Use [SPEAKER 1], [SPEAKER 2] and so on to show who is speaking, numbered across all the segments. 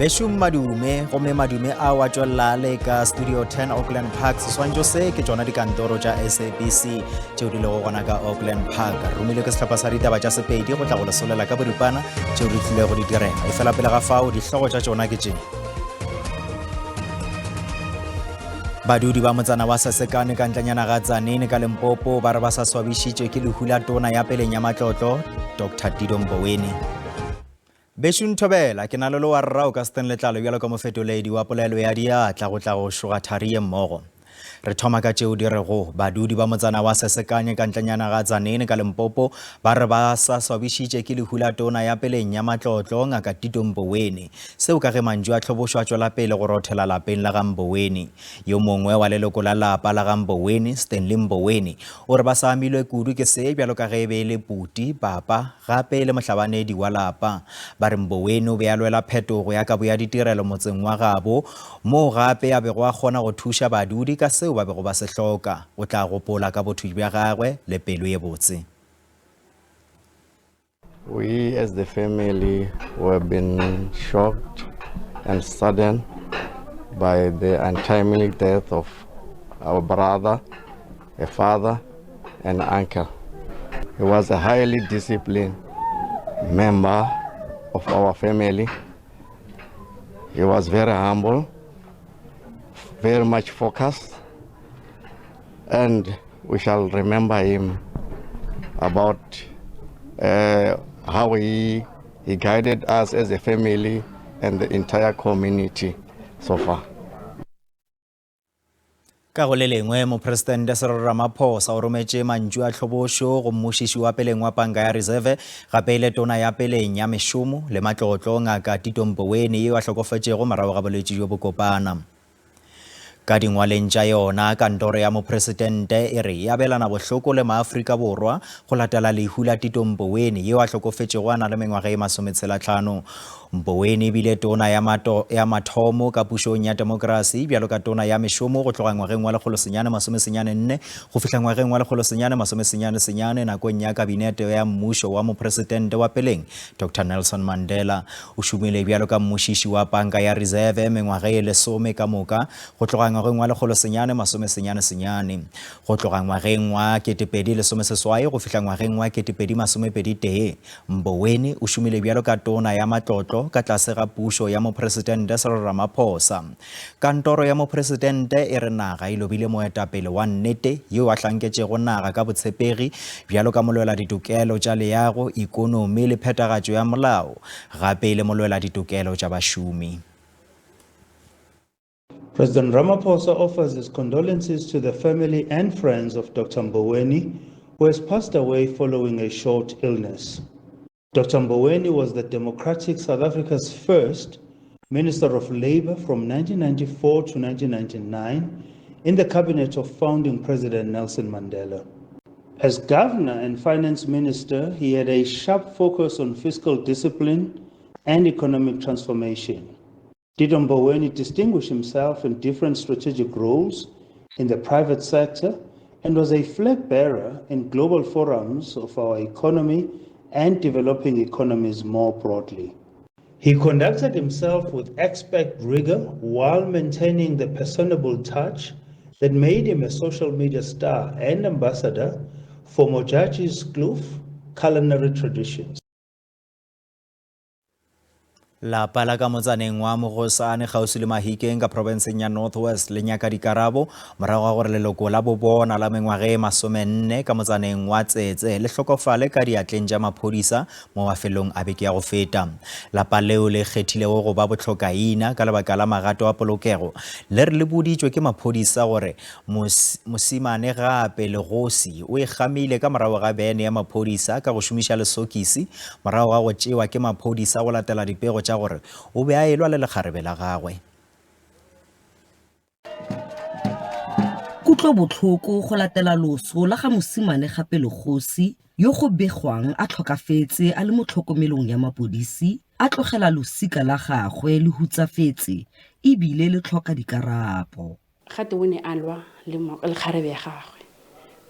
[SPEAKER 1] Beshum madume go me madume a wa tswella le ka Studio 10 Auckland Park seswantšo se ke tsona dikantoro tša SABC tšeo di lego gona ka Auckland Park romile ke sehlopha sa ditaba tša Sepedi go tla go lesolela ka boripana tšeo di tlile go di direla efela pele ga fao dihlogo tša tšona ke tše badudi ba motsana wa Sasekane ka ntlanyana ga Tzaneen ka Limpopo ba re ba sa swabišitšwe ke lehu la tona ya peleng ya matlotlo Dr. Tito Mboweni Beshun Thobela ke na le wa rrao ka Stan Letlalo bjalo ka mofetoledi wa polelo ya diatla go tla go šoga thari ye mmogo re thoma ka tšeo di rego badudi ba motsana wa Sasekane ka ntlanyana ga Tzaneen ka Limpopo ba re ba sa swabišitše ke lehu la tona ya peleng ya matlotlo ngaka Tito Mboweni seo ka ge mantšu a tlhobošo a tšwela pele go rothela lapeng la ga Mboweni yo mongwe wa leloko la lapa la ga Mboweni Stanley Mboweni o re ba sa amilwe kudu ke se bjalo ka ge be le puti papa gape le mohlabanedi wa lapa ba re Mboweni o be a lwela phetogo ya kabo ya ditirelo motseng wa gabo mo gape a bego a kgona go thuša badudi ka seo ba bego ba se hloka o tla gopola ka botho bja gagwe le pelo ye botse.
[SPEAKER 2] We as the family were been shocked and saddened by the untimely death of our brother, a father and uncle. He was a highly disciplined member of our family. He was very humble, very much focused, and we shall remember him about how he guided us as a family and the entire community so far.
[SPEAKER 1] Ka go le lengwe mopresidente Cyril Ramaphosa o rometše mantšu a tlhobošo go mmošiši wa peleng wa panka ya reserve gape le tona ya peleng ya mešomo le matlotlo ngaka Tito Mboweni yeo a hlokofetšego morago ga bolwetši jo bo kopana ka dingwaleng tša yona kantoro ya mopresidente e re e abelana bohloko le maAfrika Borwa go latela lehu la Tito Mboweni yeo a hlokofetšego a na le mengwaga ye 15 Mboweni bile tona ya mathomo ka pušong ya demokrasi bjalo ka tona ya mešomo go tloga ngwageng wa 1994 go fihla ngwageng wa 1999 nakong ya kabinete ya mmušo wa mopresidente wa peleng Dr. Nelson Mandela o šomile bjalo ka mmošiši wa panka ya reserve mengwaga ye 10 ka moka go tloga ngwageng wa 1999 go tloga ngwageng wa 2018 go fihla ngwageng wa 2021 Mboweni o šomile bjalo ka tona ya matlotlo ka tlase ga pušo ya mopresidente Cyril Ramaphosa kantoro ya mopresidente e re naga e lobile moetapele wa nnete yo a hlanketšego naga ka botshepegi bjalo ka molwela ditokelo tša leago ikonomi le phetagatšo ya molao gape le molwela ditokelo tša bašomi.
[SPEAKER 3] President Ramaphosa offers his condolences to the family and friends of Dr. Mboweni, who has passed away following a short illness. Dr. Mboweni was the Democratic South Africa's first Minister of Labour from 1994 to 1999 in the cabinet of founding President Nelson Mandela. As Governor and Finance Minister, he had a sharp focus on fiscal discipline and economic transformation. Tito Mboweni distinguished himself in different strategic roles in the private sector and was a flag bearer in global forums of our economy and developing economies more broadly. He conducted himself with expert rigor while maintaining the personable touch that made him a social media star and ambassador for Mojaji's Kloof culinary traditions.
[SPEAKER 1] La pala ka motsaneng wa Mogosane gausi le Mahikeng ka provinceng ya North West le nyaka dikarabo morago ga gore leloko la bobona la mengwaga e 40 ka motsaneng wa Tsetse le hlokofale ka diatleng tša maphodisa mo mafelong a beke ya go feta lapa leo le kgethilego go ba bohlokaina ka lebaka la magato a polokego le re le boditšwe ke maphodisa gore mosimane gape legosi o e gamile ka morago ga bene ya maphodisa ka go šomiša lesokisi morago ga go tšewa ke maphodisa go latela dipego tša gore o be a elwa le lekgarebe la gagwe.
[SPEAKER 4] Kutlo botlhoko go latela loso la ga mosimane gape legosi yo go begwang a tlhokafetse a le mo tlhokomelong ya mapodisi a tlogela losika la gagwe le hutsafetse e bile le tlhoka dikarabo.
[SPEAKER 5] Gate o ne a lwa le lekgarebe ya gagwe.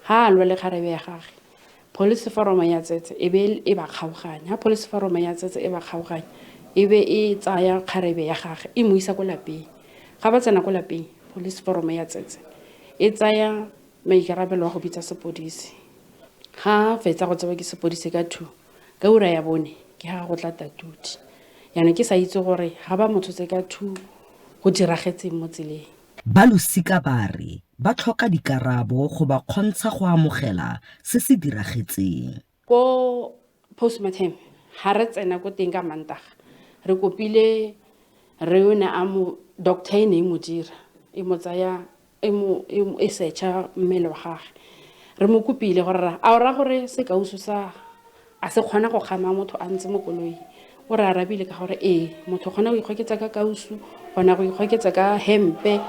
[SPEAKER 5] Ha a lwa le lekgarebe ya gagwe. Police forum ya Tsetse e be e ba kgaoganya. Ha police forum ya Tsetse e ba kgaoganya e be e tsaya kgarebe ya gagwe e mo isa ko lapeng ga ba tsena ko lapeng police forum ya tsetse e tsaya maikarabelo wa go bitsa sepodisi ga fetsa go tseba ke sepodisi ka 2 ka ura ya bone ke ga go tla tatuti yana ke sa itse gore ga ba motho tse ka 2 go diragetse mo tseleng
[SPEAKER 4] ba losika ba re ba tlhoka dikarabo go ba kgontsha go amogela se se diragetseng
[SPEAKER 5] ko postmortem ha re tsena ko teng ka Mantaga re kopile re yone a mo doctor ene mo dira e mo tsaya e searcha mmele wa gagwe re mo kopile gore a ora gore se kauso sa a se kgona go gama motho a ntse mo koloi o re arabile ka gore motho kgona go ikgoketsa ka kausu kgona go ikgoketsa ka hempe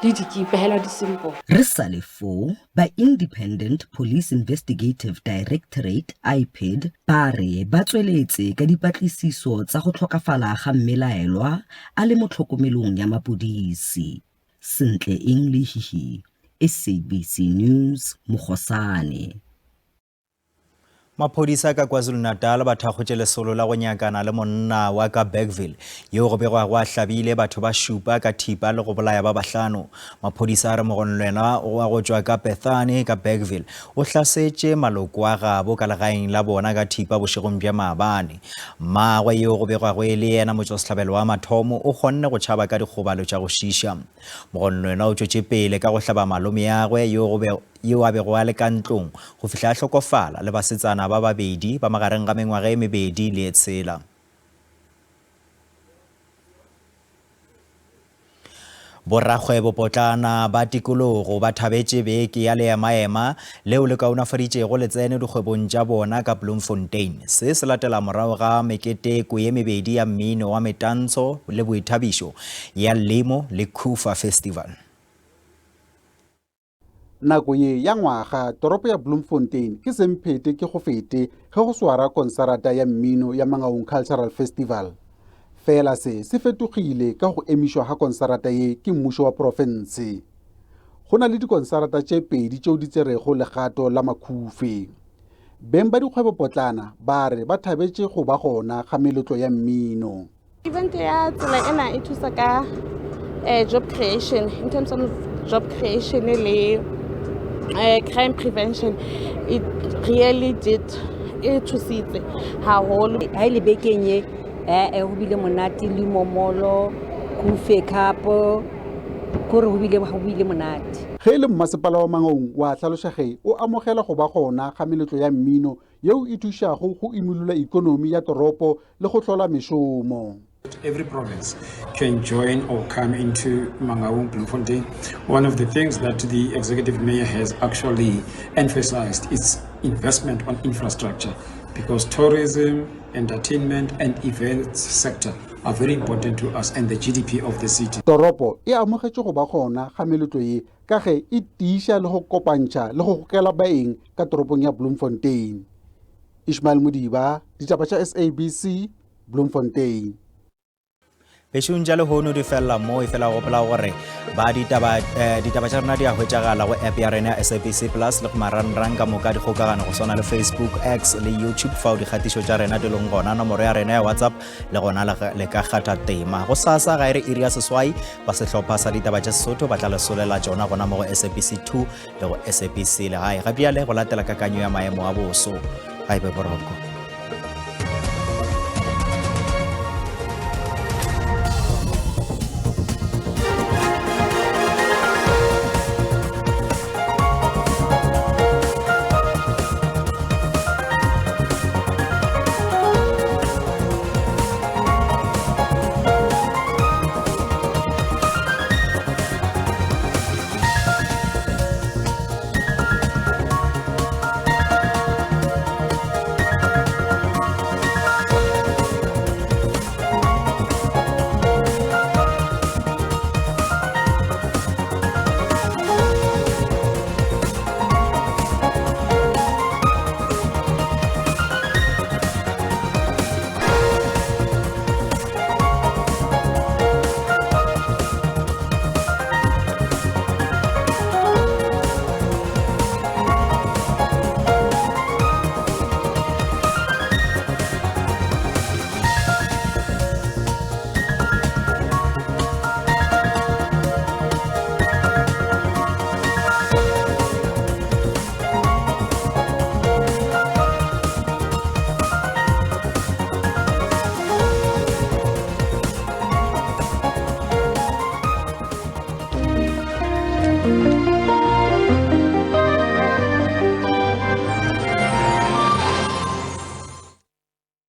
[SPEAKER 5] le dikipe hela di simple
[SPEAKER 4] re sa le fo ba Independent Police Investigative Directorate IPID ba re ba tsweletse ka dipatlisiso tsa go tlhokafala ga mmelaelwa a le mo tlhokomelong ya mapodisi Sentle English SABC News Mogosane
[SPEAKER 1] Maphodisa ka KwaZulu-Natal ba thakgotse lesolo la go nyakana le monna wa ka Bergville yo go begwa go hlabile batho ba šupa ka thipa le go bolaya ba bahlano. Maphodisa a re mogonlwena wa go tswa ka Bethany ka Bergville o hlasetše maloko a gabo ka legaeng la bona ka thipa bošegong bja maabane. Mmagwe yo go begwa go e le yena motšwasehlabelo wa mathomo o kgonne go tšhaba ka dikgobalo tša go šiša. Mogonlwena o tšwetše pele ka go hlaba malome yagwe yo a bego a le ka ntlong go fihla a hlokofala le basetsana ba babedi ba magareng ga mengwaga e mebedi le e tshela. Borrakgwebo potlana ba tikologo ba thabetše beke ya leemaema leo le kaonafaditšego letsene dikgwebong tša bona ka Bloemfontein. Se se latela morago ga meketeko ye mebedi ya mmino wa metantsho le boithabišo ya Limo le Kufa Festival.
[SPEAKER 6] Nako ye ya ngwaga toropo ya Bloemfontein ke semphete ke go fete ge go swara konsarata ya mmino ya Mangaung Cultural Festival. Fela se fetogile ka go emišwa ga konsarata ye ke mmušo wa profense. Go na le dikonsarata tše pedi tšeo di tserego legato la makhufe. Beng ba dikgwebo potlana ba re ba thabetše go ba gona ga meletlo ya mmino.
[SPEAKER 7] Event ya tsela ena e thusa ka job creation, in terms of job creation le crime prevention. It really did thusitse haholo.
[SPEAKER 8] Ha ile bekeng ye ho bile monate le momolo Kufe Cup gore ho bile monate.
[SPEAKER 6] Ge le mmasepala wa Mangaung wa hlaloša ge o amogela go ba gona ga meletlo ya mmino yeo e thušago go imolola ikonomi ya toropo le go hlola mešomo.
[SPEAKER 9] Every province can join or come into Mangaung, Bloemfontein. One of the things that the executive mayor has actually emphasized is investment on infrastructure, because tourism, entertainment and events sector are very important to us and the GDP of the city.
[SPEAKER 6] Toropo e amogetše go ba gona ga meletlo ye ka ge e tiiša le go kopantšha le go gokela baeng ka toropong ya Bloemfontein. Ishmael Modiba, Ditaba tša SABC, Bloemfontein.
[SPEAKER 1] Bešong tša lehono di fela mo e fela gopela gore ba ditaba tša rena di a hwetšagala go app ya rena ya SABC Plus le go marangrang ka moka dikgokagano go swana le Facebook, X le YouTube fao dikgatišo tša rena di leng gona nomoro ya rena ya WhatsApp le gona le ka kgatha tema. Go sasa ga e re iri ya seswai ba sehlopha sa ditaba tša Sesotho ba tla lesolela tšona gona mo go SABC 2 le go SABC le gae ga bjale go latela kakanyo ya maemo a boso ga e be boroko.